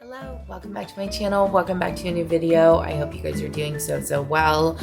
Hello, welcome back to my channel. Welcome back to a new video. I hope you guys are doing so well.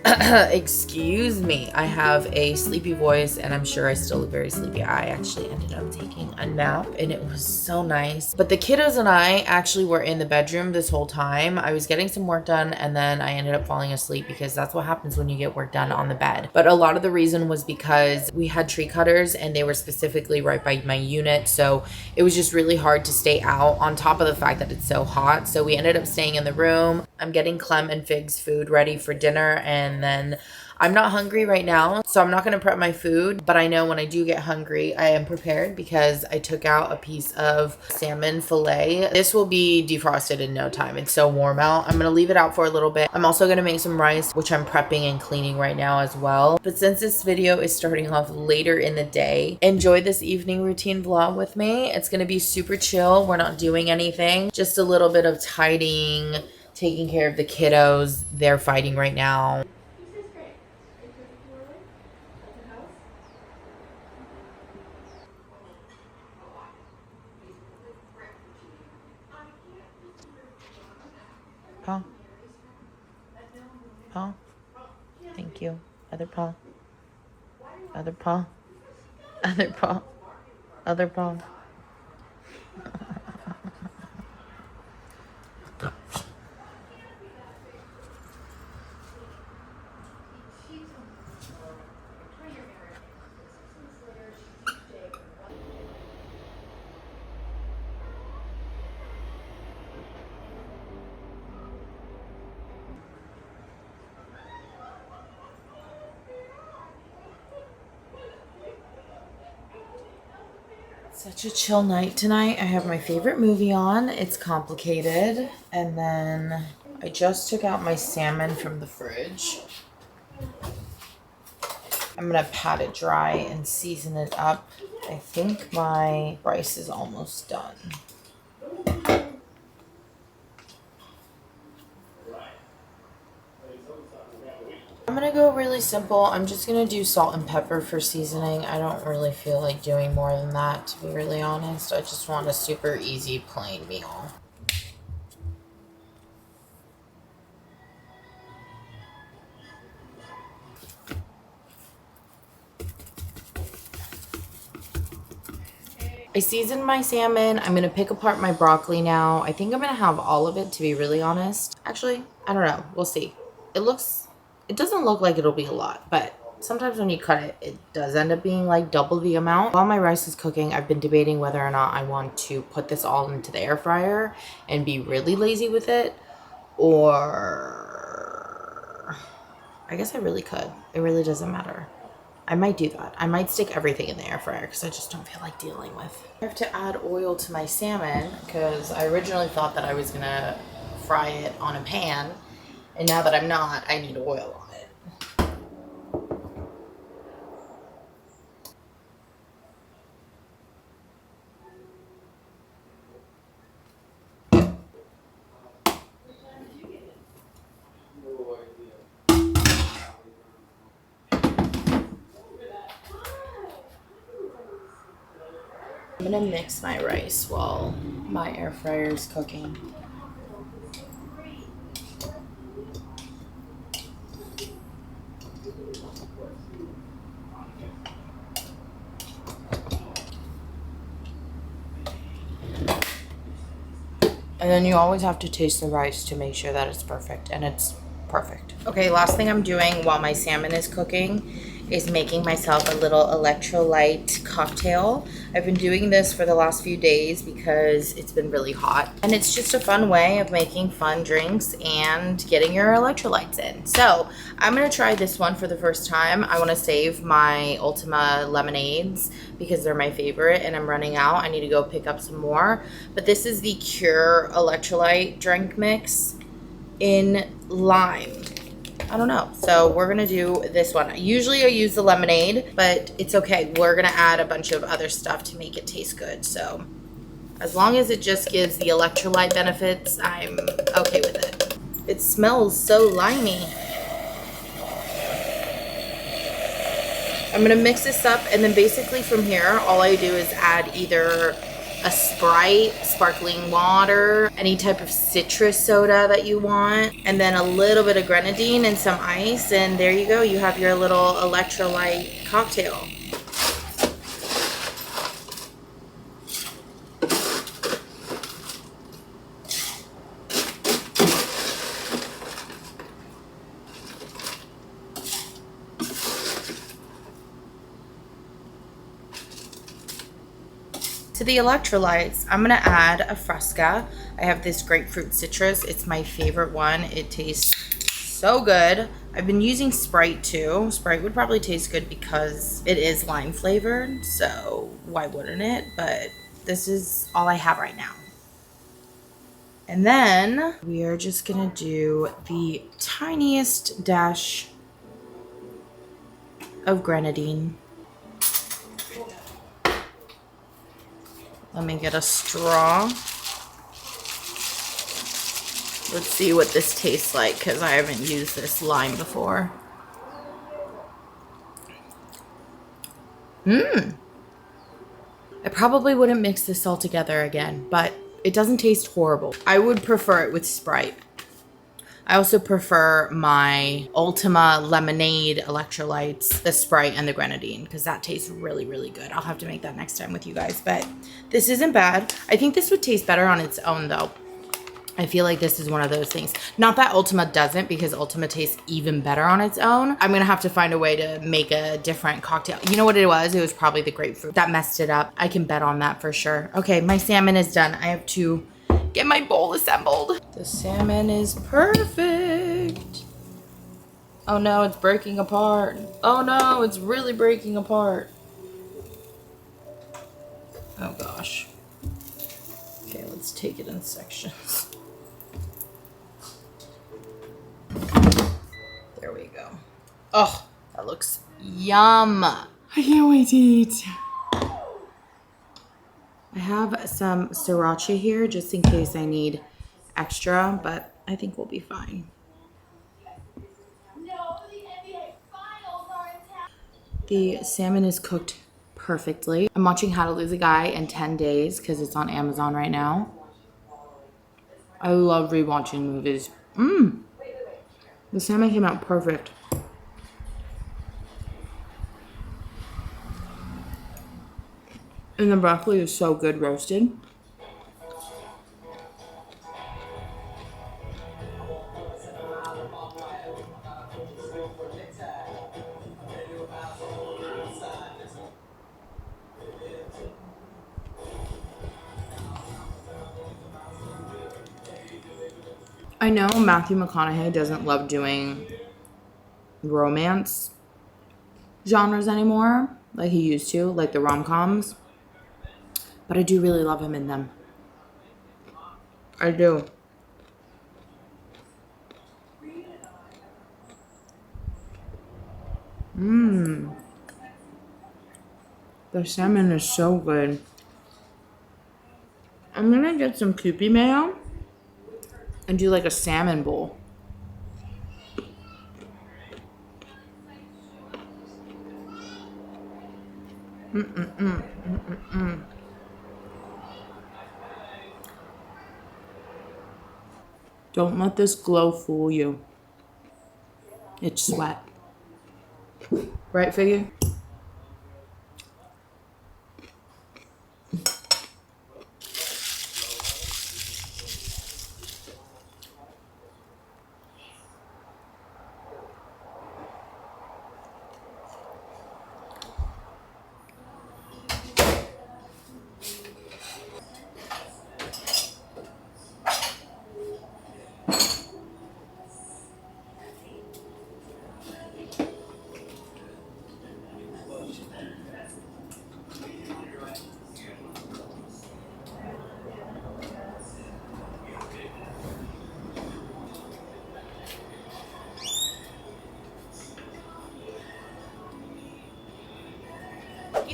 Excuse me, I have a sleepy voice and I'm sure I still look very sleepy. I actually ended up taking a nap and it was so nice. But the kiddos and I actually were in the bedroom this whole time. I was getting some work done and then I ended up falling asleep because that's what happens when you get work done on the bed. But a lot of the reason was because we had tree cutters and they were specifically right by my unit. So it was just really hard to stay out on top of the fact that it's so hot. So we ended up staying in the room. I'm getting Clem and Fig's food ready for dinner, and then I'm not hungry right now, so I'm not going to prep my food, but I know when I do get hungry, I am prepared because I took out a piece of salmon fillet. This will be defrosted in no time. It's so warm out. I'm going to leave it out for a little bit. I'm also going to make some rice, which I'm prepping and cleaning right now as well. But since this video is starting off later in the day, enjoy this evening routine vlog with me. It's going to be super chill. We're not doing anything, just a little bit of tidying, taking care of the kiddos. They're fighting right now. Paw. Paw. Thank you. Other paw. Other paw. Other paw. Other paw. Such a chill night tonight. I have my favorite movie on. It's complicated. And then I just took out my salmon from the fridge. I'm gonna pat it dry and season it up. I think my rice is almost done. I'm gonna go really simple. I'm just gonna do salt and pepper for seasoning. I don't really feel like doing more than that, to be really honest. I just want a super easy, plain meal. I seasoned my salmon. I'm gonna pick apart my broccoli now. I think I'm gonna have all of it, to be really honest. Actually, I don't know. We'll see. It doesn't look like it'll be a lot, but sometimes when you cut it, it does end up being like double the amount. While my rice is cooking, I've been debating whether or not I want to put this all into the air fryer and be really lazy with it, or I guess I really could. It really doesn't matter. I might do that. I might stick everything in the air fryer because I just don't feel like dealing with. I have to add oil to my salmon because I originally thought that I was gonna fry it on a pan. And now that I'm not, I need oil on it. I'm gonna mix my rice while my air fryer is cooking. And then you always have to taste the rice to make sure that it's perfect, and it's perfect. Okay, last thing I'm doing while my salmon is cooking is making myself a little electrolyte cocktail. I've been doing this for the last few days because it's been really hot. And it's just a fun way of making fun drinks and getting your electrolytes in. So I'm gonna try this one for the first time. I wanna save my Ultima lemonades because they're my favorite and I'm running out. I need to go pick up some more. But this is the Cure electrolyte drink mix in lime. I don't know. So we're going to do this one. Usually I use the lemonade, but it's okay. We're going to add a bunch of other stuff to make it taste good. So as long as it just gives the electrolyte benefits, I'm okay with it. It smells so limey. I'm going to mix this up, and then basically from here, all I do is add either a Sprite, sparkling water, any type of citrus soda that you want, and then a little bit of grenadine and some ice, and there you go. You have your little electrolyte cocktail. To the electrolytes, I'm gonna add a Fresca. I have this grapefruit citrus. It's my favorite one. It tastes so good. I've been using Sprite too. Sprite would probably taste good because it is lime flavored, so why wouldn't it? But this is all I have right now. And then we are just gonna do the tiniest dash of grenadine. Let me get a straw. Let's see what this tastes like because I haven't used this lime before. I probably wouldn't mix this all together again, but it doesn't taste horrible. I would prefer it with Sprite. I also prefer my Ultima lemonade electrolytes, the Sprite and the grenadine, because that tastes really, really good. I'll have to make that next time with you guys, but this isn't bad. I think this would taste better on its own though. I feel like this is one of those things. Not that Ultima doesn't, because Ultima tastes even better on its own. I'm gonna have to find a way to make a different cocktail. You know what it was? It was probably the grapefruit that messed it up. I can bet on that for sure. Okay, my salmon is done. I have to get my bowl assembled. The salmon is perfect. Oh no, it's breaking apart. Oh no, it's really breaking apart. Oh gosh. Okay, let's take it in sections. There we go. Oh, that looks yum. I can't wait to eat. I have some sriracha here just in case I need extra, but I think we'll be fine. The salmon is cooked perfectly. I'm watching How to Lose a Guy in 10 Days because it's on Amazon right now. I love rewatching movies. The salmon came out perfect. And the broccoli is so good roasted. I know Matthew McConaughey doesn't love doing romance genres anymore like he used to, like the rom-coms. But I do really love him in them. I do. The salmon is so good. I'm gonna get some Kewpie mayo and do like a salmon bowl. Don't let this glow fool you. It's sweat. Right, Figgy?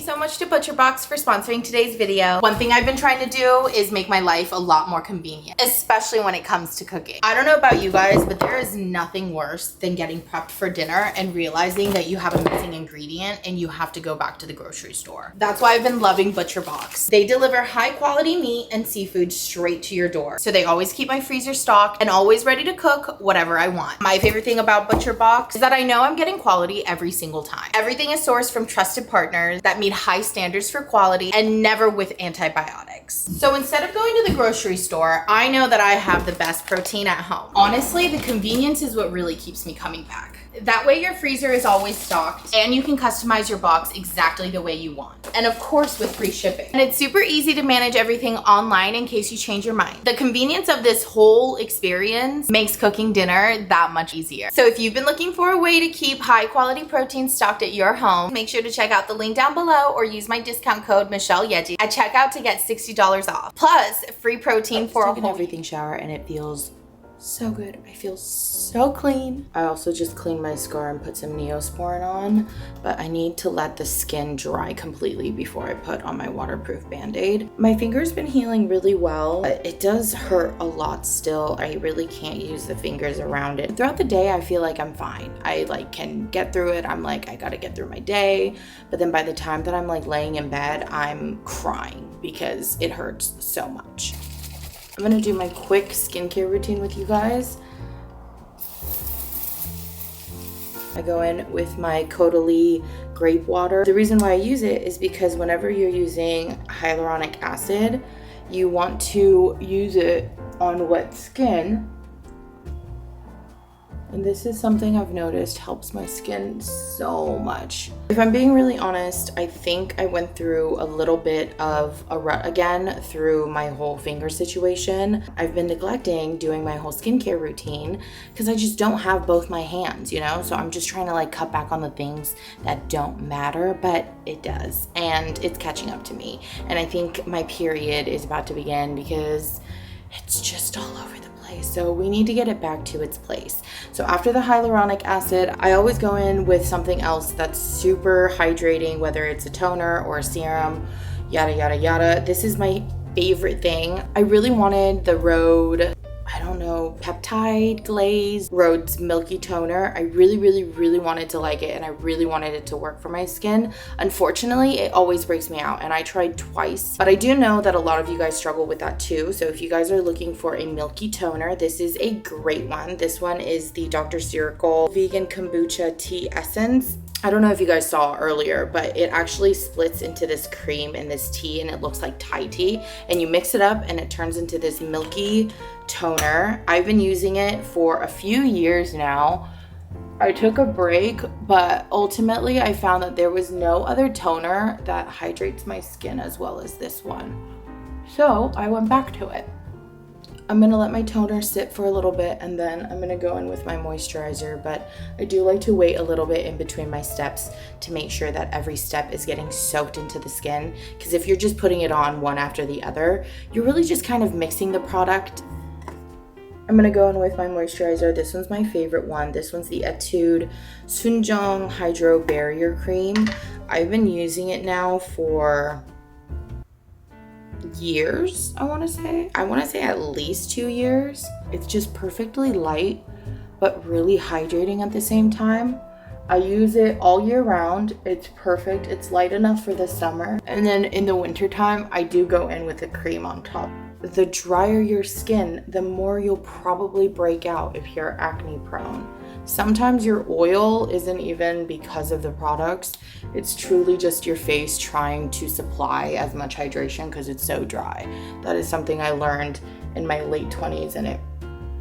so much to ButcherBox for sponsoring today's video. One thing I've been trying to do is make my life a lot more convenient, especially when it comes to cooking. I don't know about you guys, but there is nothing worse than getting prepped for dinner and realizing that you have a missing ingredient and you have to go back to the grocery store. That's why I've been loving ButcherBox. They deliver high quality meat and seafood straight to your door. So they always keep my freezer stocked and always ready to cook whatever I want. My favorite thing about ButcherBox is that I know I'm getting quality every single time. Everything is sourced from trusted partners that meet high standards for quality and never with antibiotics. So instead of going to the grocery store, I know that I have the best protein at home. Honestly, the convenience is what really keeps me coming back. That way your freezer is always stocked and you can customize your box exactly the way you want. And of course with free shipping. And it's super easy to manage everything online in case you change your mind. The convenience of this whole experience makes cooking dinner that much easier. So if you've been looking for a way to keep high quality protein stocked at your home, make sure to check out the link down below or use my discount code Yeji at checkout to get $60 off. Plus free protein for a whole everything shower, and it feels so good. I feel so clean. I also just cleaned my scar and put some Neosporin on, but I need to let the skin dry completely before I put on my waterproof band-aid. My finger's been healing really well, but it does hurt a lot still. I really can't use the fingers around it. Throughout the day, I feel like I'm fine. I can get through it. I'm like, I gotta get through my day. But then by the time that I'm laying in bed, I'm crying because it hurts so much. I'm gonna do my quick skincare routine with you guys. I go in with my Caudalie grape water. The reason why I use it is because whenever you're using hyaluronic acid, you want to use it on wet skin. And this is something I've noticed helps my skin so much. If I'm being really honest, I think I went through a little bit of a rut again through my whole finger situation. I've been neglecting doing my whole skincare routine because I just don't have both my hands, you know? So I'm just trying to cut back on the things that don't matter, but it does. And it's catching up to me. And I think my period is about to begin because it's just all over the place. So we need to get it back to its place. So after the hyaluronic acid, I always go in with something else that's super hydrating, whether it's a toner or a serum, yada, yada, yada. This is my favorite thing. I really wanted the Rhode, peptide glaze Rhode's milky toner. I really wanted to like it, and I really wanted it to work for my skin. Unfortunately, it always breaks me out, and I tried twice, but I do know that a lot of you guys struggle with that too. So if you guys are looking for a milky toner, this is a great one. This one is the Dr. Circle Vegan Kombucha Tea Essence. I don't know if you guys saw earlier, but it actually splits into this cream and this tea, and it looks like Thai tea, and you mix it up and it turns into this milky toner. I've been using it for a few years now. I took a break, but ultimately I found that there was no other toner that hydrates my skin as well as this one. So I went back to it. I'm gonna let my toner sit for a little bit, and then I'm gonna go in with my moisturizer, but I do like to wait a little bit in between my steps to make sure that every step is getting soaked into the skin, because if you're just putting it on one after the other, you're really just kind of mixing the product. I'm gonna go in with my moisturizer. This one's my favorite one. This one's the Etude Sunjong Hydro Barrier Cream. I've been using it now for years, I want to say at least 2 years. It's just perfectly light but really hydrating at the same time. I use it all year round. It's perfect. It's light enough for the summer, and then in the winter time I do go in with a cream on top. The drier your skin, the more you'll probably break out if you're acne prone. Sometimes your oil isn't even because of the products. It's truly just your face trying to supply as much hydration because it's so dry. That is something I learned in my late 20s, and it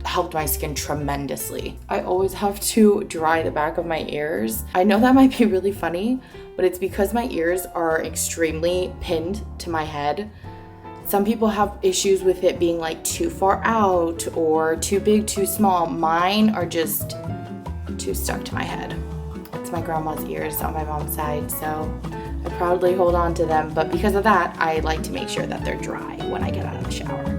helped my skin tremendously. I always have to dry the back of my ears. I know that might be really funny, but it's because my ears are extremely pinned to my head. Some people have issues with it being too far out or too big, too small. Mine are just too stuck to my head. It's my grandma's ears on my mom's side, so I proudly hold on to them. But because of that, I like to make sure that they're dry when I get out of the shower.